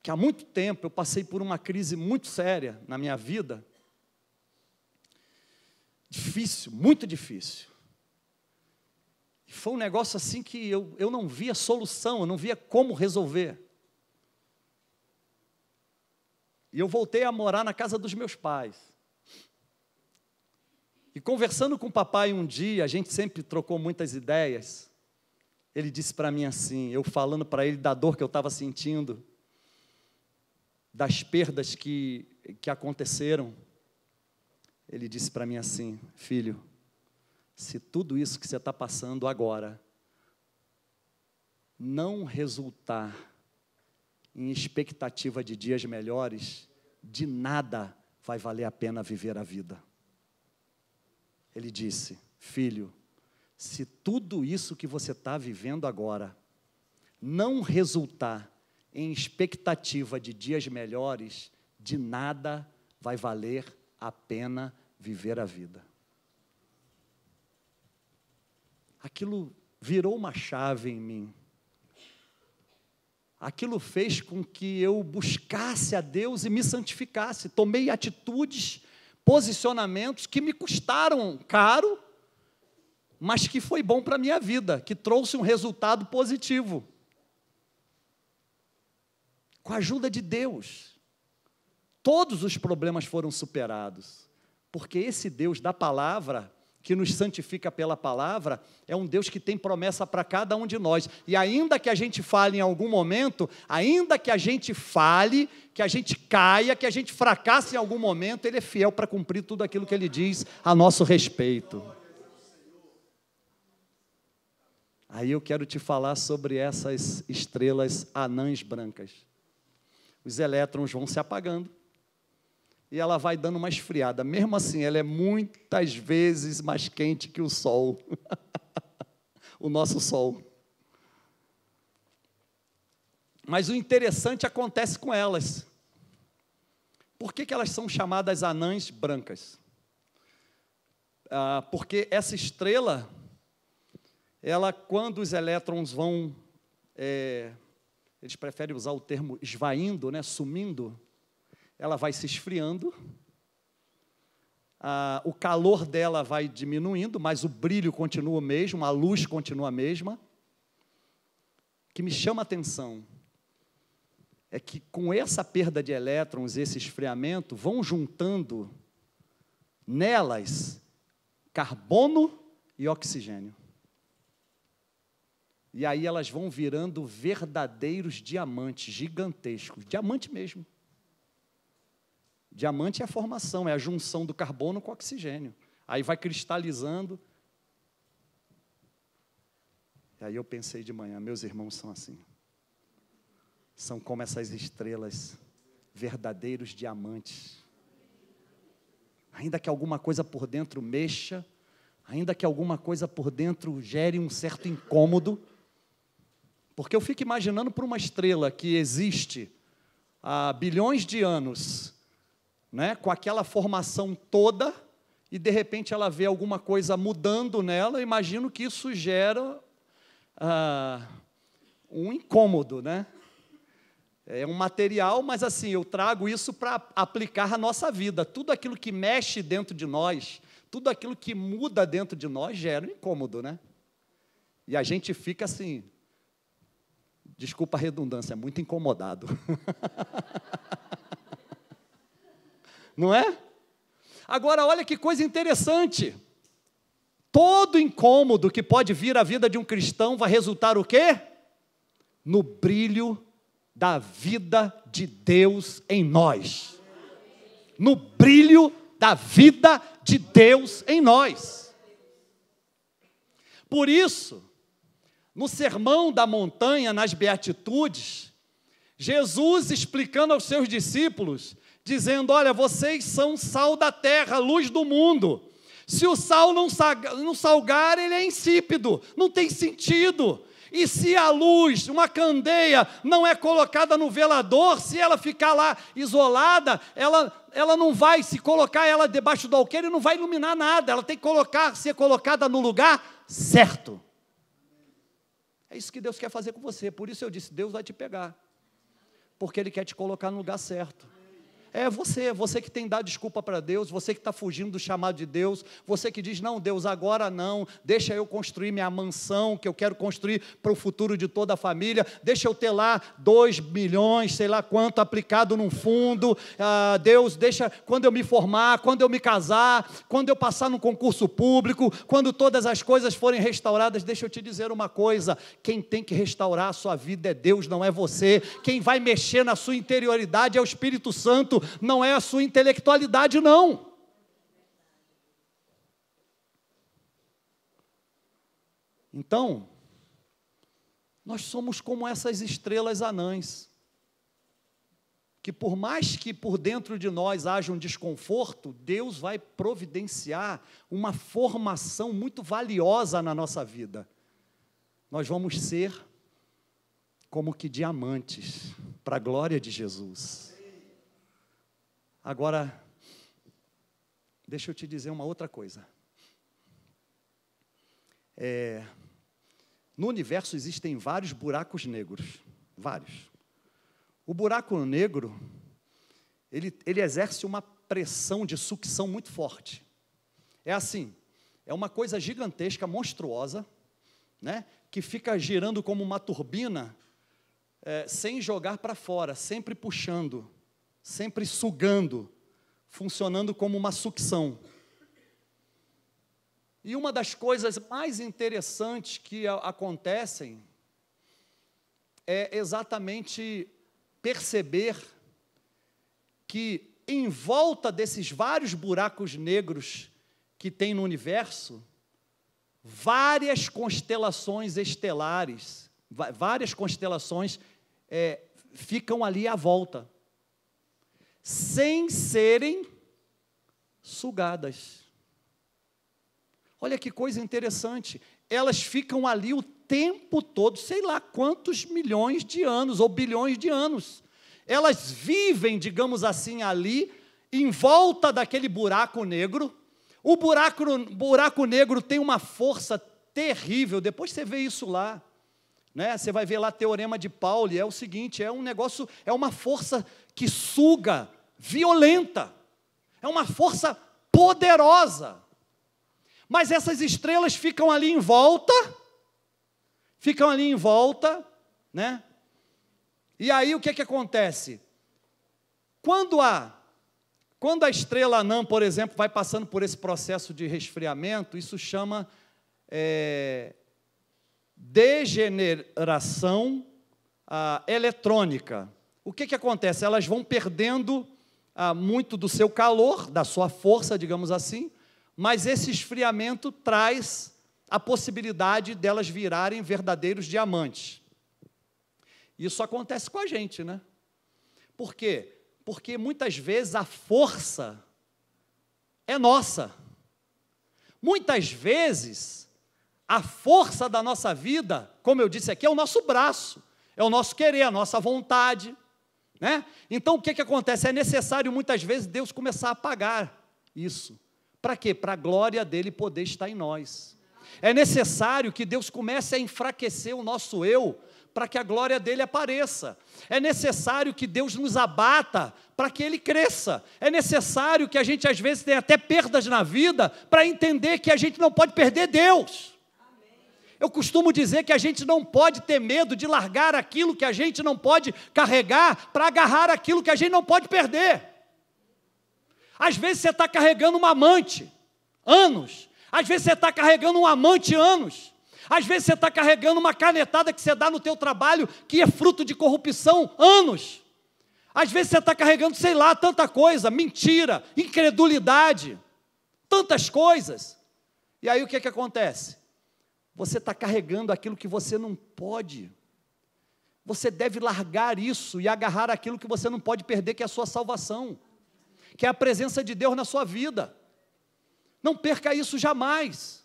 que há muito tempo eu passei por uma crise muito séria na minha vida, difícil, muito difícil. E foi um negócio assim que eu não via solução, eu não via como resolver. E eu voltei a morar na casa dos meus pais. E conversando com o papai um dia, a gente sempre trocou muitas ideias. Ele disse para mim assim, eu falando para ele da dor que eu estava sentindo, das perdas que aconteceram. Ele disse para mim assim, filho, se tudo isso que você está passando agora não resultar em expectativa de dias melhores, de nada vai valer a pena viver a vida. Ele disse, filho, se tudo isso que você está vivendo agora não resultar em expectativa de dias melhores, de nada vai valer a pena viver a vida. Aquilo virou uma chave em mim. Aquilo fez com que eu buscasse a Deus e me santificasse. Tomei atitudes, posicionamentos que me custaram caro, mas que foi bom para a minha vida, que trouxe um resultado positivo. Com a ajuda de Deus, todos os problemas foram superados, porque esse Deus da palavra, que nos santifica pela palavra, é um Deus que tem promessa para cada um de nós. E ainda que a gente fale em algum momento, ainda que a gente fale, que a gente caia, que a gente fracasse em algum momento, Ele é fiel para cumprir tudo aquilo que Ele diz a nosso respeito. Aí eu quero te falar sobre essas estrelas anãs brancas. Os elétrons vão se apagando. E ela vai dando uma esfriada. Mesmo assim, ela é muitas vezes mais quente que o Sol. O nosso Sol. Mas o interessante acontece com elas. Por que elas são chamadas anãs brancas? Porque essa estrela, ela, quando os elétrons vão, eles preferem usar o termo esvaindo, né, sumindo, ela vai se esfriando, o calor dela vai diminuindo, mas o brilho continua o mesmo, a luz continua a mesma. O que me chama a atenção é que com essa perda de elétrons, esse esfriamento, vão juntando nelas carbono e oxigênio. E aí elas vão virando verdadeiros diamantes, gigantescos, diamante mesmo. Diamante é a formação, é a junção do carbono com o oxigênio. Aí vai cristalizando. E aí eu pensei de manhã, meus irmãos são assim. São como essas estrelas, verdadeiros diamantes. Ainda que alguma coisa por dentro mexa, ainda que alguma coisa por dentro gere um certo incômodo, porque eu fico imaginando para uma estrela que existe há bilhões de anos, né, com aquela formação toda, e de repente ela vê alguma coisa mudando nela, imagino que isso gera um incômodo, né? É um material, mas assim, eu trago isso para aplicar à nossa vida. Tudo aquilo que mexe dentro de nós, tudo aquilo que muda dentro de nós gera um incômodo, né? E a gente fica assim, desculpa a redundância, muito incomodado. Não é? Agora, olha que coisa interessante. Todo incômodo que pode vir à vida de um cristão vai resultar o quê? No brilho da vida de Deus em nós. No brilho da vida de Deus em nós. Por isso, no Sermão da Montanha, nas Beatitudes, Jesus explicando aos seus discípulos, dizendo, olha, vocês são sal da terra, luz do mundo. Se o sal não salgar, ele é insípido, não tem sentido. E se a luz, uma candeia, não é colocada no velador, se ela ficar lá isolada, ela não vai, se colocar ela debaixo do alqueire, não vai iluminar nada. Ela tem que ser colocada no lugar certo. É isso que Deus quer fazer com você. Por isso eu disse, Deus vai te pegar. Porque Ele quer te colocar no lugar certo. É você que tem dado desculpa para Deus, você que está fugindo do chamado de Deus, você que diz, não, Deus, agora não, deixa eu construir minha mansão, que eu quero construir para o futuro de toda a família, deixa eu ter lá 2 milhões, sei lá quanto, aplicado num fundo, Deus, deixa, quando eu me formar, quando eu me casar, quando eu passar num concurso público, quando todas as coisas forem restauradas, deixa eu te dizer uma coisa, quem tem que restaurar a sua vida é Deus, não é você, quem vai mexer na sua interioridade é o Espírito Santo, não é a sua intelectualidade, não. Então, nós somos como essas estrelas anãs, que por mais que por dentro de nós haja um desconforto, Deus vai providenciar uma formação muito valiosa na nossa vida. Nós vamos ser como que diamantes, para a glória de Jesus. Agora, deixa eu te dizer uma outra coisa. No universo existem vários buracos negros, vários. O buraco negro, ele exerce uma pressão de sucção muito forte. É assim, é uma coisa gigantesca, monstruosa, né, que fica girando como uma turbina, sem jogar para fora, sempre puxando, sempre sugando, funcionando como uma sucção. E uma das coisas mais interessantes que acontecem é exatamente perceber que em volta desses vários buracos negros que tem no universo, várias constelações estelares, várias constelações ficam ali à volta, sem serem sugadas. Olha que coisa interessante, elas ficam ali o tempo todo, sei lá quantos milhões de anos, ou bilhões de anos, elas vivem, digamos assim, ali, em volta daquele buraco negro. O buraco negro tem uma força terrível, depois você vê isso lá, né? Você vai ver lá Teorema de Pauli, é o seguinte, é um negócio, é uma força que suga, violenta, é uma força poderosa, mas essas estrelas ficam ali em volta, né? E aí o que acontece? Quando a estrela anã, por exemplo, vai passando por esse processo de resfriamento, isso chama degeneração eletrônica. O que acontece? Elas vão perdendo muito do seu calor, da sua força, digamos assim, mas esse esfriamento traz a possibilidade delas virarem verdadeiros diamantes. Isso acontece com a gente, né? Por quê? Porque muitas vezes a força é nossa. Muitas vezes, a força da nossa vida, como eu disse aqui, é o nosso braço, é o nosso querer, a nossa vontade, né? Então, o que acontece? É necessário, muitas vezes, Deus começar a apagar isso, Para quê? Para a glória dele poder estar em nós. É necessário que Deus comece a enfraquecer o nosso eu, para que a glória dele apareça. É necessário que Deus nos abata para que ele cresça. É necessário que a gente às vezes tenha até perdas na vida para entender que a gente não pode perder Deus. Eu costumo dizer que a gente não pode ter medo de largar aquilo que a gente não pode carregar para agarrar aquilo que a gente não pode perder. Às vezes você está carregando uma amante, anos. Às vezes você está carregando um amante, anos. Às vezes você está carregando uma canetada que você dá no teu trabalho, que é fruto de corrupção, anos. Às vezes você está carregando, sei lá, tanta coisa, mentira, incredulidade, tantas coisas. E aí o que acontece? Você está carregando aquilo que você não pode. Você deve largar isso e agarrar aquilo que você não pode perder, que é a sua salvação, que é a presença de Deus na sua vida. Não perca isso jamais.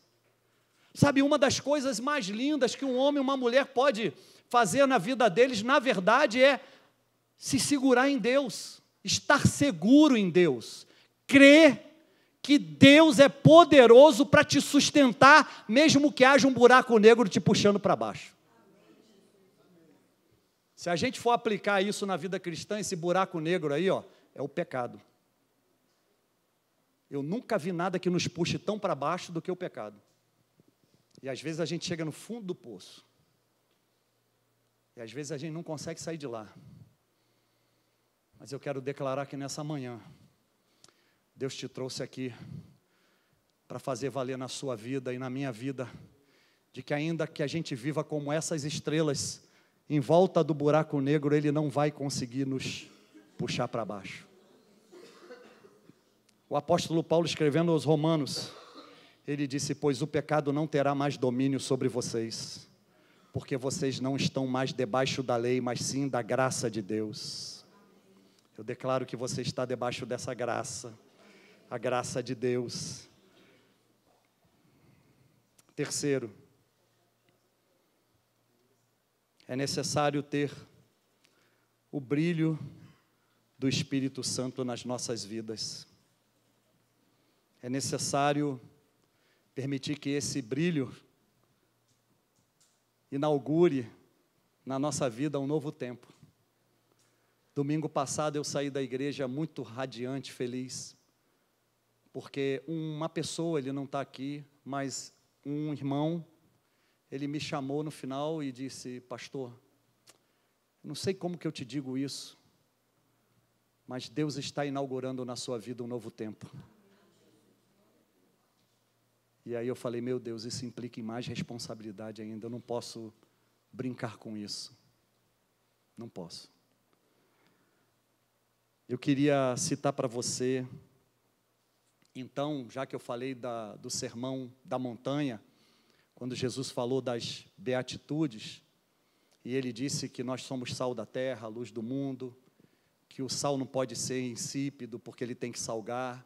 Sabe, uma das coisas mais lindas que um homem e uma mulher pode fazer na vida deles, na verdade, é se segurar em Deus, estar seguro em Deus, crer que Deus é poderoso para te sustentar, mesmo que haja um buraco negro te puxando para baixo. Se a gente for aplicar isso na vida cristã, esse buraco negro aí, ó, é o pecado. Eu nunca vi nada que nos puxe tão para baixo do que o pecado. E às vezes a gente chega no fundo do poço. E às vezes a gente não consegue sair de lá. Mas eu quero declarar que nessa manhã, Deus te trouxe aqui para fazer valer na sua vida e na minha vida, de que ainda que a gente viva como essas estrelas, em volta do buraco negro, Ele não vai conseguir nos puxar para baixo. O apóstolo Paulo, escrevendo aos Romanos, ele disse: pois o pecado não terá mais domínio sobre vocês, porque vocês não estão mais debaixo da lei, mas sim da graça de Deus. Eu declaro que você está debaixo dessa graça, a graça de Deus. Terceiro, é necessário ter o brilho do Espírito Santo nas nossas vidas. É necessário permitir que esse brilho inaugure na nossa vida um novo tempo. Domingo passado eu saí da igreja muito radiante, feliz, porque uma pessoa, ele não está aqui, mas um irmão, ele me chamou no final e disse: pastor, não sei como que eu te digo isso, mas Deus está inaugurando na sua vida um novo tempo. E aí eu falei: meu Deus, isso implica em mais responsabilidade ainda, eu não posso brincar com isso, não posso. Eu queria citar para você, então, já que eu falei do sermão da montanha, quando Jesus falou das beatitudes, e ele disse que nós somos sal da terra, a luz do mundo, que o sal não pode ser insípido porque ele tem que salgar,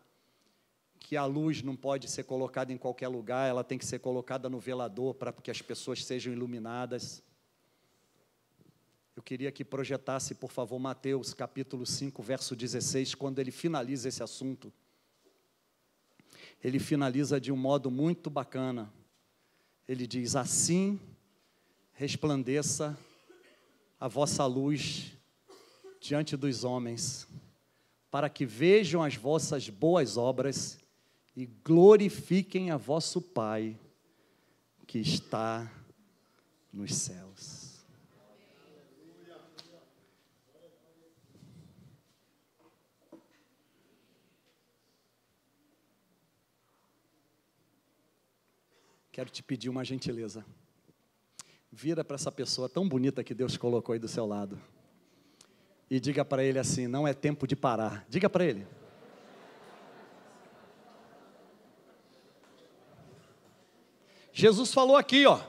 que a luz não pode ser colocada em qualquer lugar, ela tem que ser colocada no velador para que as pessoas sejam iluminadas. Eu queria que projetasse, por favor, Mateus capítulo 5, verso 16, quando ele finaliza esse assunto. Ele finaliza de um modo muito bacana. Ele diz: assim resplandeça a vossa luz diante dos homens, para que vejam as vossas boas obras e glorifiquem a vosso Pai que está nos céus. Quero te pedir uma gentileza. Vira para essa pessoa tão bonita que Deus colocou aí do seu lado e diga para ele assim: não é tempo de parar. Diga para ele. Jesus falou aqui, ó: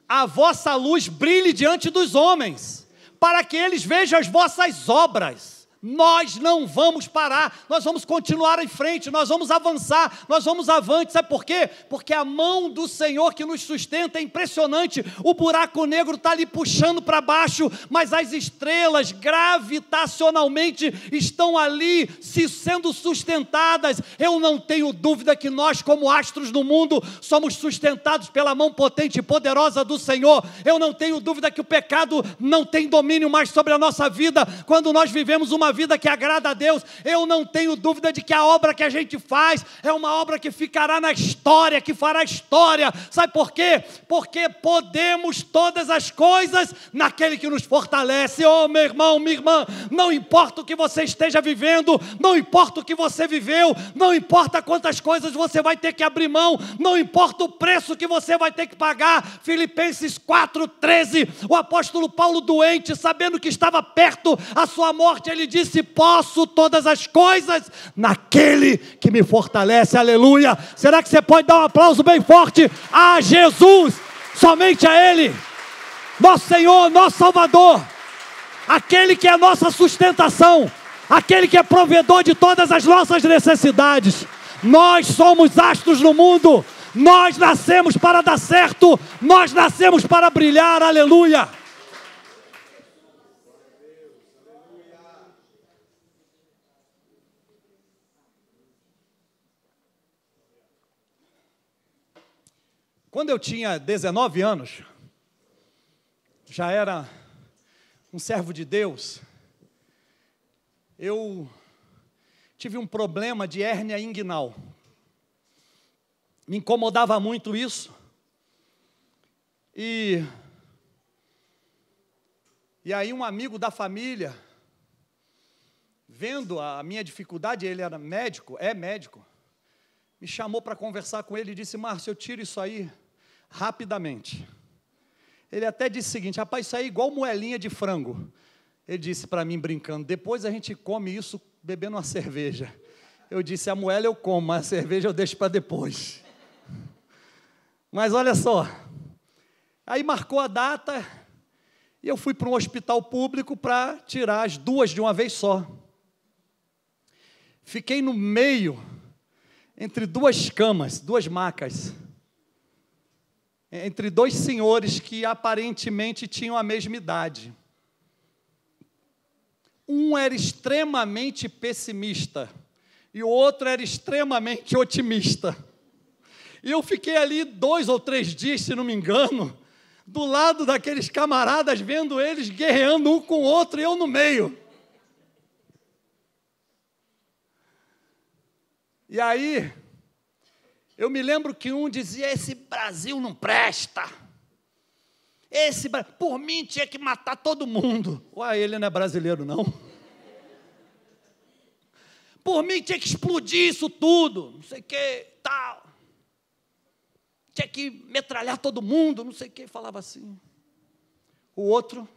a vossa luz brilhe diante dos homens, para que eles vejam as vossas obras. Nós não vamos parar, nós vamos continuar em frente, nós vamos avançar, nós vamos avante. Sabe por quê? Porque a mão do Senhor que nos sustenta é impressionante. O buraco negro está ali puxando para baixo, mas as estrelas gravitacionalmente estão ali sendo sustentadas. Eu não tenho dúvida que nós, como astros do mundo, somos sustentados pela mão potente e poderosa do Senhor. Eu não tenho dúvida que o pecado não tem domínio mais sobre a nossa vida quando nós vivemos uma vida que agrada a Deus. Eu não tenho dúvida de que a obra que a gente faz é uma obra que ficará na história, que fará história. Sabe por quê? Porque podemos todas as coisas naquele que nos fortalece. Oh, meu irmão, minha irmã, não importa o que você esteja vivendo, não importa o que você viveu, não importa quantas coisas você vai ter que abrir mão, não importa o preço que você vai ter que pagar. Filipenses 4:13, o apóstolo Paulo, doente, sabendo que estava perto a sua morte, ele disse: posso todas as coisas naquele que me fortalece. Aleluia. Será que você pode dar um aplauso bem forte a Jesus? Somente a Ele, nosso Senhor, nosso Salvador, aquele que é a nossa sustentação, aquele que é provedor de todas as nossas necessidades. Nós somos astros no mundo, nós nascemos para dar certo, nós nascemos para brilhar. Aleluia. Quando eu tinha 19 anos, já era um servo de Deus, eu tive um problema de hérnia inguinal. Me incomodava muito isso. E aí um amigo da família, vendo a minha dificuldade, ele era médico, é médico, me chamou para conversar com ele e disse: Márcio, eu tiro isso aí rapidamente. Ele até disse o seguinte: rapaz, isso aí é igual moelinha de frango. Ele disse para mim brincando: depois a gente come isso bebendo uma cerveja. Eu disse: a moela eu como, mas a cerveja eu deixo para depois. Mas olha só, aí marcou a data e eu fui para um hospital público para tirar as duas de uma vez só. Fiquei no meio, entre duas camas, duas macas, entre dois senhores que aparentemente tinham a mesma idade. Um era extremamente pessimista e o outro era extremamente otimista. E eu fiquei ali 2 ou 3 dias, se não me engano, do lado daqueles camaradas, vendo eles guerreando um com o outro e eu no meio. E aí, eu me lembro que um dizia: esse Brasil não presta. Por mim tinha que matar todo mundo. Ué, ele não é brasileiro, não? Por mim tinha que explodir isso tudo, não sei o que, tal. Tinha que metralhar todo mundo, não sei o que, falava assim. O outro,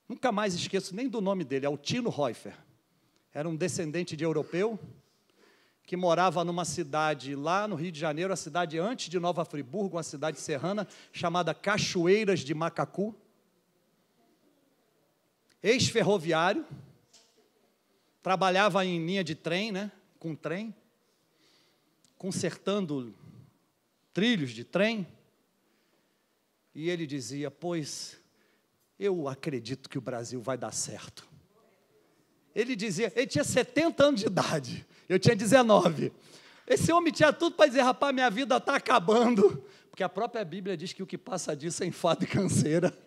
nunca mais esqueço nem do nome dele, é o Tino Reufer. Era um descendente de europeu, que morava numa cidade lá no Rio de Janeiro, a cidade antes de Nova Friburgo, uma cidade serrana, chamada Cachoeiras de Macacu. Ex-ferroviário, trabalhava em linha de trem, né, com trem, consertando trilhos de trem. E ele dizia: pois eu acredito que o Brasil vai dar certo. Ele dizia, ele tinha 70 anos de idade, eu tinha 19. Esse homem tinha tudo para dizer: rapaz, minha vida está acabando, porque a própria Bíblia diz que o que passa disso é enfado e canseira.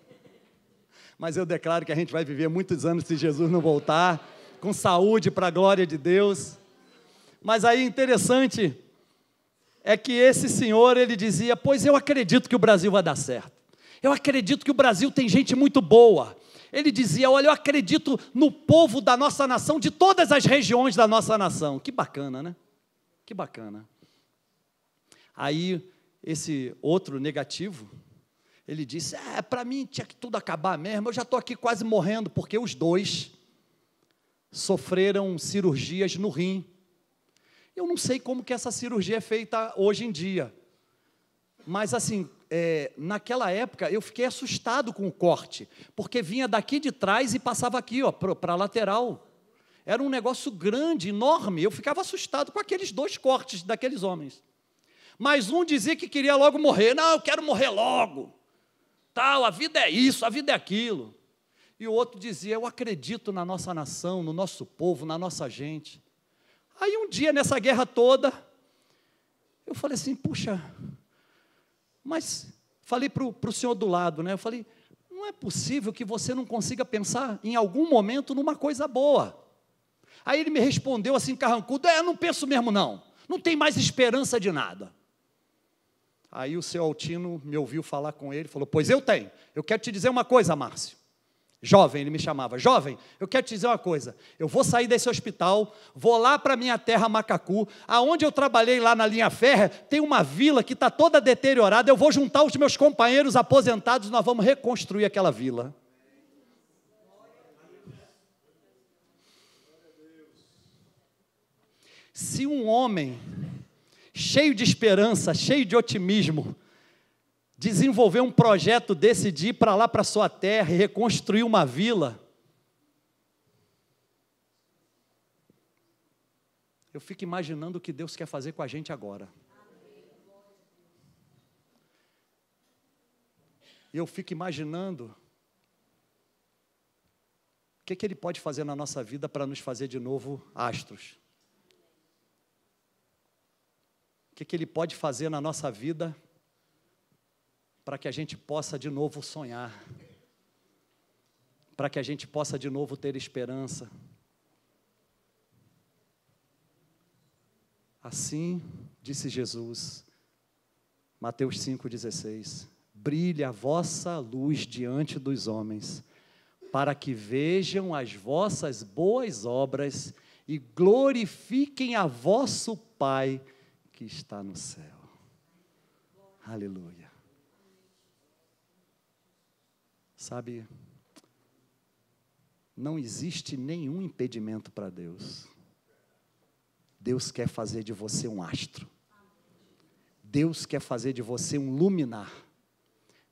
Mas eu declaro que a gente vai viver muitos anos se Jesus não voltar, com saúde para a glória de Deus. Mas aí interessante é que esse senhor, ele dizia: pois eu acredito que o Brasil vai dar certo, eu acredito que o Brasil tem gente muito boa. Ele dizia: olha, eu acredito no povo da nossa nação, de todas as regiões da nossa nação. Que bacana, né? Que bacana. Aí, esse outro negativo, ele disse: para mim tinha que tudo acabar mesmo, eu já estou aqui quase morrendo, porque os dois sofreram cirurgias no rim. Eu não sei como que essa cirurgia é feita hoje em dia, mas assim, naquela época, eu fiquei assustado com o corte, porque vinha daqui de trás e passava aqui, para a lateral. Era um negócio grande, enorme. Eu ficava assustado com aqueles 2 cortes daqueles homens. Mas um dizia que queria logo morrer. Não, eu quero morrer logo. Tal, a vida é isso, a vida é aquilo. E o outro dizia, eu acredito na nossa nação, no nosso povo, na nossa gente. Aí um dia, nessa guerra toda, eu falei assim, puxa, mas falei para o senhor do lado, né? Eu falei, não é possível que você não consiga pensar em algum momento numa coisa boa. Aí ele me respondeu assim, carrancudo, eu não penso mesmo não, não tem mais esperança de nada. Aí o seu Altino me ouviu falar com ele, falou, pois eu tenho, eu quero te dizer uma coisa, Márcio. Jovem, ele me chamava, jovem, eu quero te dizer uma coisa, eu vou sair desse hospital, vou lá para a minha terra, Macacu, aonde eu trabalhei lá na linha férrea, tem uma vila que está toda deteriorada, eu vou juntar os meus companheiros aposentados, nós vamos reconstruir aquela vila. Se um homem cheio de esperança, cheio de otimismo, desenvolver um projeto desse de ir para lá, para a sua terra e reconstruir uma vila, eu fico imaginando o que Deus quer fazer com a gente agora. E eu fico imaginando o que Ele pode fazer na nossa vida para nos fazer de novo astros. O que Ele pode fazer na nossa vida para que a gente possa de novo sonhar, para que a gente possa de novo ter esperança. Assim, disse Jesus, Mateus 5,16, brilhe a vossa luz diante dos homens, para que vejam as vossas boas obras e glorifiquem a vosso Pai que está no céu. Aleluia. Sabe, não existe nenhum impedimento para Deus. Deus quer fazer de você um astro. Deus quer fazer de você um luminar.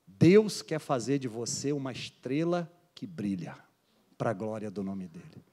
Deus quer fazer de você uma estrela que brilha, para a glória do nome dEle.